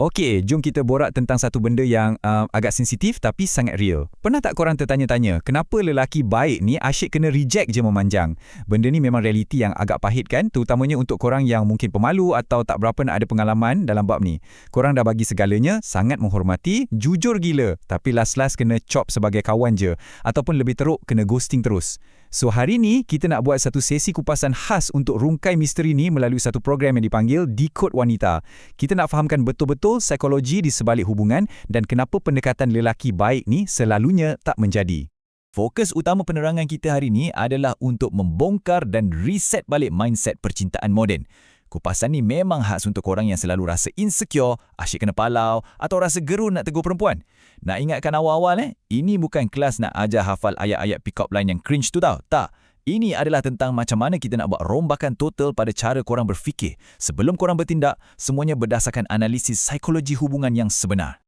Okey, jom kita borak tentang satu benda yang agak sensitif tapi sangat real. Pernah tak korang tertanya-tanya, kenapa lelaki baik ni asyik kena reject je memanjang? Benda ni memang realiti yang agak pahit kan, terutamanya untuk korang yang mungkin pemalu atau tak berapa nak ada pengalaman dalam bab ni. Korang dah bagi segalanya, sangat menghormati, jujur gila, tapi last-last kena chop sebagai kawan je. Ataupun lebih teruk, kena ghosting terus. So hari ni, kita nak buat satu sesi kupasan khas untuk rungkai misteri ni melalui satu program yang dipanggil Decode Wanita. Kita nak fahamkan betul-betul psikologi di sebalik hubungan dan kenapa pendekatan lelaki baik ni selalunya tak menjadi. Fokus utama penerangan kita hari ni adalah untuk membongkar dan reset balik mindset percintaan moden. Kupasan ni memang khas untuk korang yang selalu rasa insecure, asyik kena palau atau rasa gerun nak tegur perempuan. Nak ingatkan awal-awal ini bukan kelas nak ajar hafal ayat-ayat pick-up line yang cringe tu tau. Tak. Ini adalah tentang macam mana kita nak buat rombakan total pada cara korang berfikir. Sebelum korang bertindak, semuanya berdasarkan analisis psikologi hubungan yang sebenar.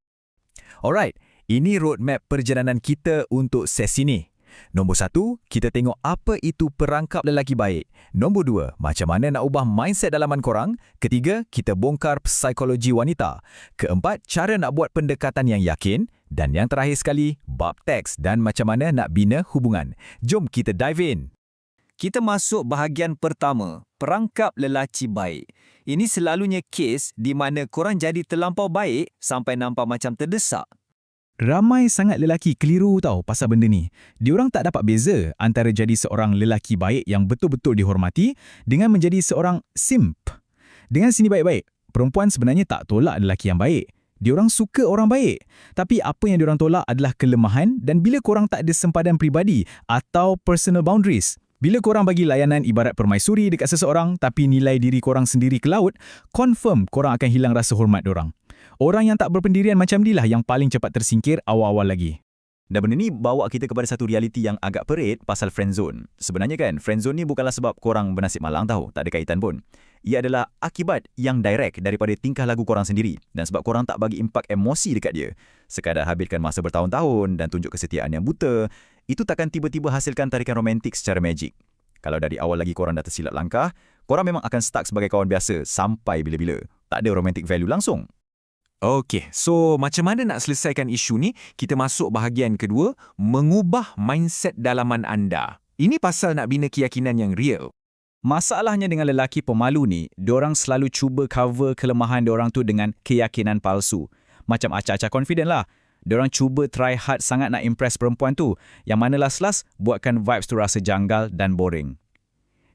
Alright, ini roadmap perjalanan kita untuk sesi ni. Nombor 1, kita tengok apa itu perangkap lelaki baik. Nombor 2, macam mana nak ubah mindset dalaman korang. Ketiga, kita bongkar psikologi wanita. Keempat, cara nak buat pendekatan yang yakin. Dan yang terakhir sekali, bab teks dan macam mana nak bina hubungan. Jom kita dive in. Kita masuk bahagian pertama, perangkap lelaki baik. Ini selalunya kes di mana korang jadi terlampau baik sampai nampak macam terdesak. Ramai sangat lelaki keliru tahu pasal benda ni. Diorang tak dapat beza antara jadi seorang lelaki baik yang betul-betul dihormati dengan menjadi seorang simp. Dengan sini baik-baik, perempuan sebenarnya tak tolak lelaki yang baik. Diorang suka orang baik. Tapi apa yang diorang tolak adalah kelemahan dan bila korang tak ada sempadan peribadi atau personal boundaries. Bila korang bagi layanan ibarat permaisuri dekat seseorang tapi nilai diri korang sendiri ke laut, confirm korang akan hilang rasa hormat diorang. Orang yang tak berpendirian macam ni lah yang paling cepat tersingkir awal-awal lagi. Dan benda ni bawa kita kepada satu realiti yang agak perit pasal friendzone. Sebenarnya kan, friendzone ni bukanlah sebab korang bernasib malang tahu, tak ada kaitan pun. Ia adalah akibat yang direct daripada tingkah lagu korang sendiri dan sebab korang tak bagi impak emosi dekat dia. Sekadar habiskan masa bertahun-tahun dan tunjuk kesetiaan yang buta, itu takkan tiba-tiba hasilkan tarikan romantik secara magic. Kalau dari awal lagi korang dah tersilap langkah, korang memang akan stuck sebagai kawan biasa sampai bila-bila. Tak ada romantic value langsung. Okey, so macam mana nak selesaikan isu ni? Kita masuk bahagian kedua, mengubah mindset dalaman anda. Ini pasal nak bina keyakinan yang real. Masalahnya dengan lelaki pemalu ni, diorang selalu cuba cover kelemahan diorang tu dengan keyakinan palsu. Macam acah-acah confident lah. Diorang cuba try hard sangat nak impress perempuan tu, yang mana last-last buatkan vibes tu rasa janggal dan boring.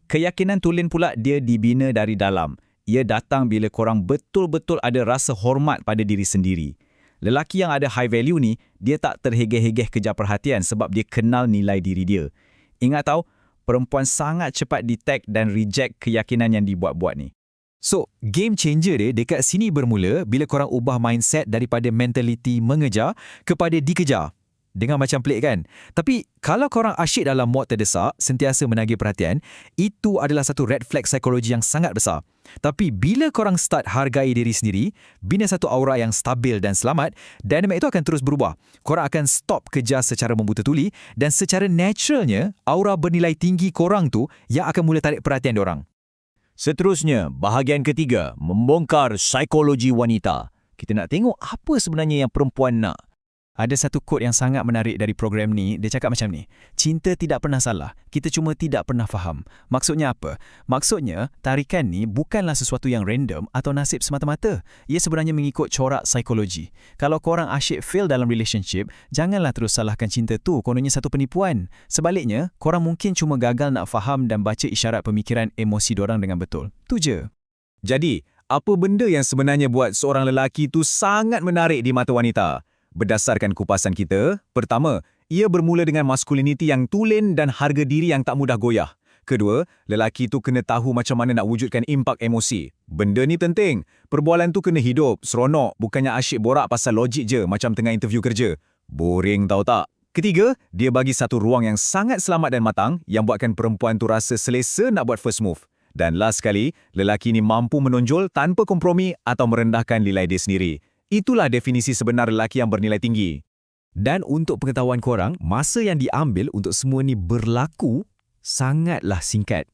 Keyakinan tulen pula dia dibina dari dalam. Ia datang bila korang betul-betul ada rasa hormat pada diri sendiri. Lelaki yang ada high value ni, dia tak terhegeh-hegeh kejar perhatian sebab dia kenal nilai diri dia. Ingat tahu, perempuan sangat cepat detect dan reject keyakinan yang dibuat-buat ni. So, game changer dia dekat sini bermula bila korang ubah mindset daripada mentaliti mengejar kepada dikejar. Dengar macam pelik kan? Tapi kalau korang asyik dalam mod terdesak, sentiasa menagih perhatian, itu adalah satu red flag psikologi yang sangat besar. Tapi bila korang start hargai diri sendiri, bina satu aura yang stabil dan selamat, dinamik itu akan terus berubah. Korang akan stop kejar secara membuta tuli dan secara naturalnya, aura bernilai tinggi korang tu yang akan mula tarik perhatian diorang. Seterusnya, bahagian ketiga, membongkar psikologi wanita. Kita nak tengok apa sebenarnya yang perempuan nak. Ada satu quote yang sangat menarik dari program ni, dia cakap macam ni, cinta tidak pernah salah, kita cuma tidak pernah faham. Maksudnya apa? Maksudnya, tarikan ni bukanlah sesuatu yang random atau nasib semata-mata. Ia sebenarnya mengikut corak psikologi. Kalau korang asyik fail dalam relationship, janganlah terus salahkan cinta tu, kononnya satu penipuan. Sebaliknya, korang mungkin cuma gagal nak faham dan baca isyarat pemikiran emosi dorang dengan betul. Tu je. Jadi, apa benda yang sebenarnya buat seorang lelaki tu sangat menarik di mata wanita? Berdasarkan kupasan kita, pertama, ia bermula dengan maskuliniti yang tulen dan harga diri yang tak mudah goyah. Kedua, lelaki tu kena tahu macam mana nak wujudkan impak emosi. Benda ni penting. Perbualan tu kena hidup, seronok, bukannya asyik borak pasal logik je macam tengah interview kerja. Boring tahu tak? Ketiga, dia bagi satu ruang yang sangat selamat dan matang yang buatkan perempuan tu rasa selesa nak buat first move. Dan last sekali, lelaki ni mampu menonjol tanpa kompromi atau merendahkan nilai dia sendiri. Itulah definisi sebenar lelaki yang bernilai tinggi. Dan untuk pengetahuan korang, masa yang diambil untuk semua ni berlaku sangatlah singkat.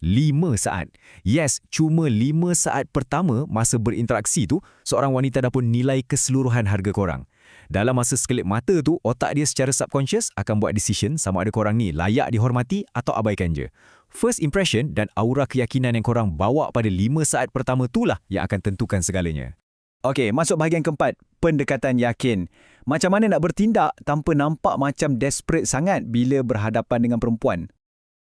5 saat. Yes, cuma 5 saat pertama masa berinteraksi tu, seorang wanita dah pun nilai keseluruhan harga korang. Dalam masa sekelip mata tu, otak dia secara subconscious akan buat decision sama ada korang ni layak dihormati atau abaikan je. First impression dan aura keyakinan yang korang bawa pada 5 saat pertama itulah yang akan tentukan segalanya. Okey, masuk bahagian keempat, pendekatan yakin. Macam mana nak bertindak tanpa nampak macam desperate sangat bila berhadapan dengan perempuan?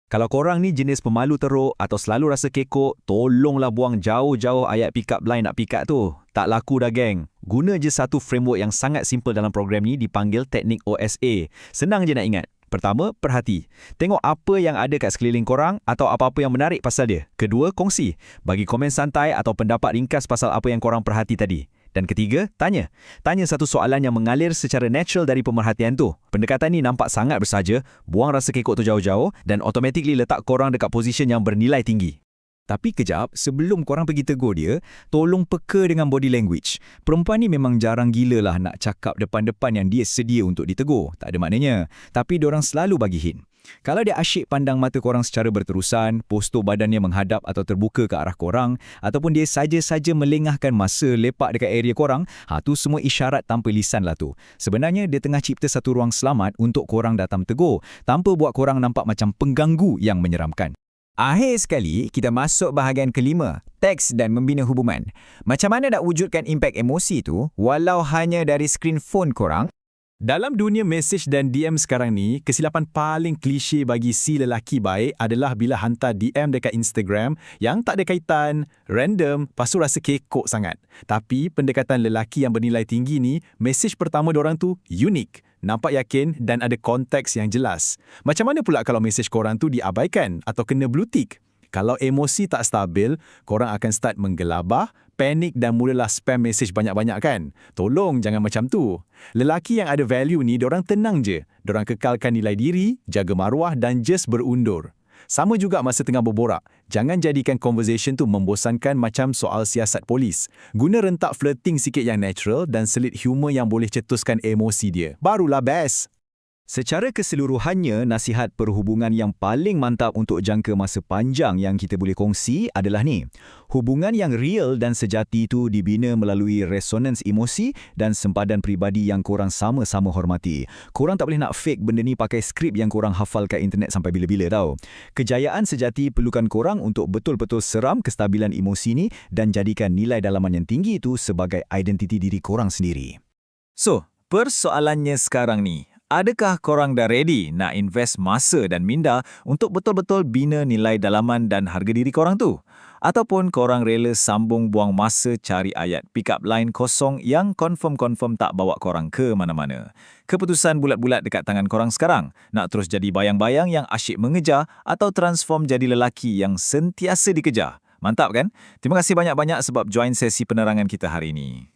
Kalau korang ni jenis pemalu teruk atau selalu rasa kekok, tolonglah buang jauh-jauh ayat pick up line nak pick up tu. Tak laku dah, geng. Guna je satu framework yang sangat simple dalam program ni dipanggil teknik OSA. Senang je nak ingat. Pertama, perhati. Tengok apa yang ada kat sekeliling korang atau apa-apa yang menarik pasal dia. Kedua, kongsi. Bagi komen santai atau pendapat ringkas pasal apa yang korang perhati tadi. Dan ketiga, tanya. Tanya satu soalan yang mengalir secara natural dari pemerhatian tu. Pendekatan ni nampak sangat bersaja, buang rasa kekok tu jauh-jauh dan automatically letak korang dekat position yang bernilai tinggi. Tapi kejap, sebelum korang pergi tegur dia, tolong peka dengan body language. Perempuan ni memang jarang gila lah nak cakap depan-depan yang dia sedia untuk ditegur. Tak ada maknanya. Tapi diorang selalu bagi hint. Kalau dia asyik pandang mata korang secara berterusan, postur badannya menghadap atau terbuka ke arah korang, ataupun dia saja-saja melengahkan masa lepak dekat area korang, tu semua isyarat tanpa lisan lah tu. Sebenarnya dia tengah cipta satu ruang selamat untuk korang datang tegur, tanpa buat korang nampak macam pengganggu yang menyeramkan. Akhir sekali, kita masuk bahagian kelima, teks dan membina hubungan. Macam mana nak wujudkan impak emosi tu, walau hanya dari skrin phone korang? Dalam dunia mesej dan DM sekarang ni, kesilapan paling klise bagi si lelaki baik adalah bila hantar DM dekat Instagram yang tak ada kaitan, random, pastu rasa kekok sangat. Tapi pendekatan lelaki yang bernilai tinggi ni, mesej pertama diorang tu unik, nampak yakin dan ada konteks yang jelas. Macam mana pula kalau mesej korang tu diabaikan atau kena blue tick? Kalau emosi tak stabil, korang akan start menggelabah, panik dan mulalah spam mesej banyak-banyak kan? Tolong jangan macam tu. Lelaki yang ada value ni, diorang tenang je. Diorang kekalkan nilai diri, jaga maruah dan just berundur. Sama juga masa tengah berborak. Jangan jadikan conversation tu membosankan macam soal siasat polis. Guna rentak flirting sikit yang natural dan selit humor yang boleh cetuskan emosi dia. Barulah best. Secara keseluruhannya, nasihat perhubungan yang paling mantap untuk jangka masa panjang yang kita boleh kongsi adalah ni. Hubungan yang real dan sejati itu dibina melalui resonans emosi dan sempadan peribadi yang korang sama-sama hormati. Korang tak boleh nak fake benda ni pakai skrip yang korang hafal kat internet sampai bila-bila tau. Kejayaan sejati perlukan korang untuk betul-betul seram kestabilan emosi ni dan jadikan nilai dalaman yang tinggi itu sebagai identiti diri korang sendiri. So, persoalannya sekarang ni, adakah korang dah ready nak invest masa dan minda untuk betul-betul bina nilai dalaman dan harga diri korang tu? Ataupun korang rela sambung buang masa cari ayat pick up line kosong yang confirm tak bawa korang ke mana-mana? Keputusan bulat-bulat dekat tangan korang sekarang. Nak terus jadi bayang-bayang yang asyik mengejar atau transform jadi lelaki yang sentiasa dikejar? Mantap kan? Terima kasih banyak-banyak sebab join sesi penerangan kita hari ini.